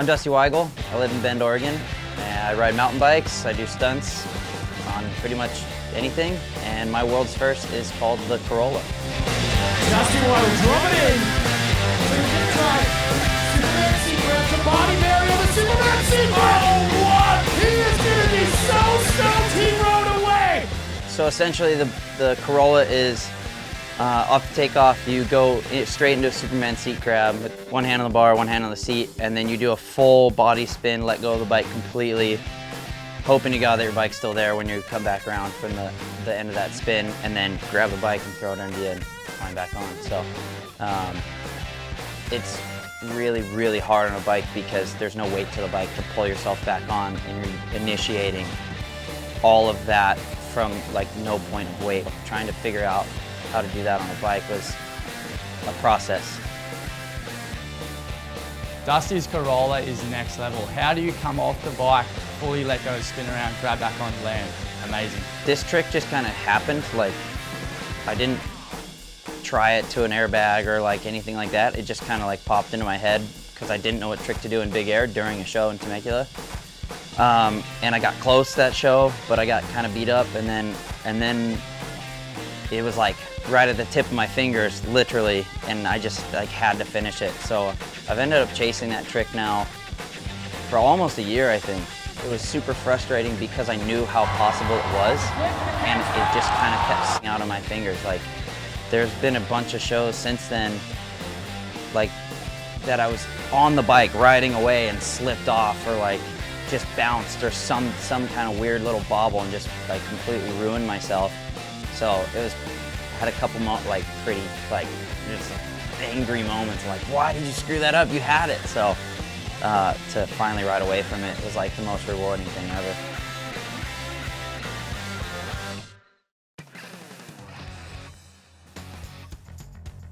I'm Dusty Wygle. I live in Bend, Oregon. And I ride mountain bikes. I do stunts on pretty much anything. And my world's first is called the Carolla. Dusty Wygle drumming in. Superman seat grab the body varial. The Superman seat. Oh, what? He is going to be so stoked he rode away. So essentially the Carolla is off the takeoff, you go straight into a Superman seat grab with one hand on the bar, one hand on the seat, and then you do a full body spin, let go of the bike completely, hoping to God that your bike's still there when you come back around from the end of that spin, and then grab the bike and throw it under you and climb back on. So it's really, really hard on a bike because there's no weight to the bike to pull yourself back on, and you're initiating all of that from like no point of weight. Trying to figure out how to do that on a bike was a process. Dusty's Carolla is next level. How do you come off the bike, fully let go, spin around, grab back on land? Amazing. This trick just kind of happened. Like, I didn't try it to an airbag or like anything like that. It just kind of like popped into my head because I didn't know what trick to do in big air during a show in Temecula. And I got close that show, but I got kind of beat up, and then it was like right at the tip of my fingers, literally, and I just like had to finish it. So I've ended up chasing that trick now for almost a year, I think. It was super frustrating because I knew how possible it was, and it just kind of kept slipping out of my fingers. Like, there's been a bunch of shows since then, like, that I was on the bike riding away and slipped off, or like just bounced, or some kind of weird little bobble, and just like completely ruined myself. So it was, had a couple like pretty like just angry moments, like, why did you screw that up? You had it. So to finally ride away from it was like the most rewarding thing ever.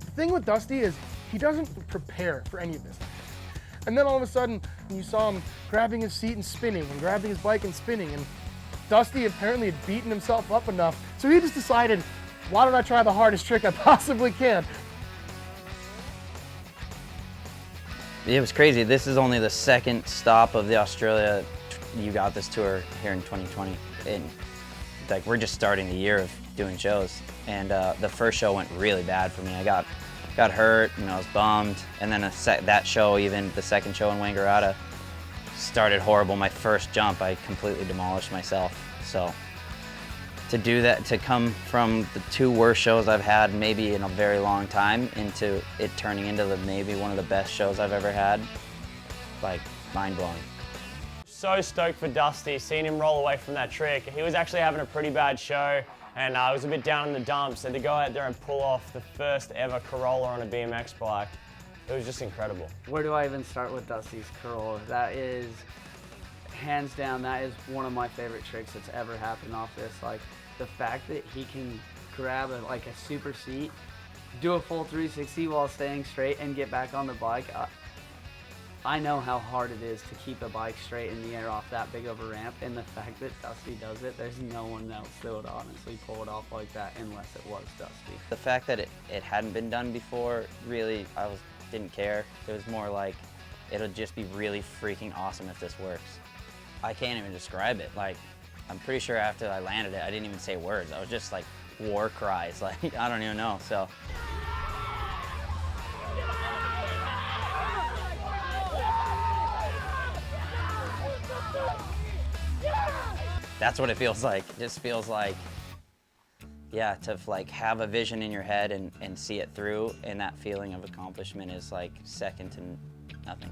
The thing with Dusty is he doesn't prepare for any of this. And then all of a sudden, you saw him grabbing his seat and spinning, and grabbing his bike and spinning, and Dusty apparently had beaten himself up enough, so he just decided, why don't I try the hardest trick I possibly can? It was crazy. This is only the second stop of the Australia You Got This tour here in 2020. And like, we're just starting the year of doing shows. And the first show went really bad for me. I got hurt and I was bummed. And then that show, even the second show in Wangaratta, started horrible. My first jump, I completely demolished myself. So to do that, to come from the two worst shows I've had maybe in a very long time into it turning into maybe one of the best shows I've ever had, like, mind-blowing. So stoked for Dusty, seeing him roll away from that trick. He was actually having a pretty bad show, and I was a bit down in the dumps, and to go out there and pull off the first ever Carolla on a BMX bike, it was just incredible. Where do I even start with Dusty's Carolla? That is, hands down, that is one of my favorite tricks that's ever happened off this. Like, the fact that he can grab like a super seat, do a full 360 while staying straight, and get back on the bike. I know how hard it is to keep a bike straight in the air off that big of a ramp, and the fact that Dusty does it, there's no one else that would honestly pull it off like that unless it was Dusty. The fact that it hadn't been done before, really, didn't care. It was more like, it'll just be really freaking awesome if this works. I can't even describe it. Like, I'm pretty sure after I landed it, I didn't even say words. I was just like war cries, like, I don't even know, so. That's what it feels like. It just feels like, yeah, to like have a vision in your head and see it through, and that feeling of accomplishment is like second to nothing.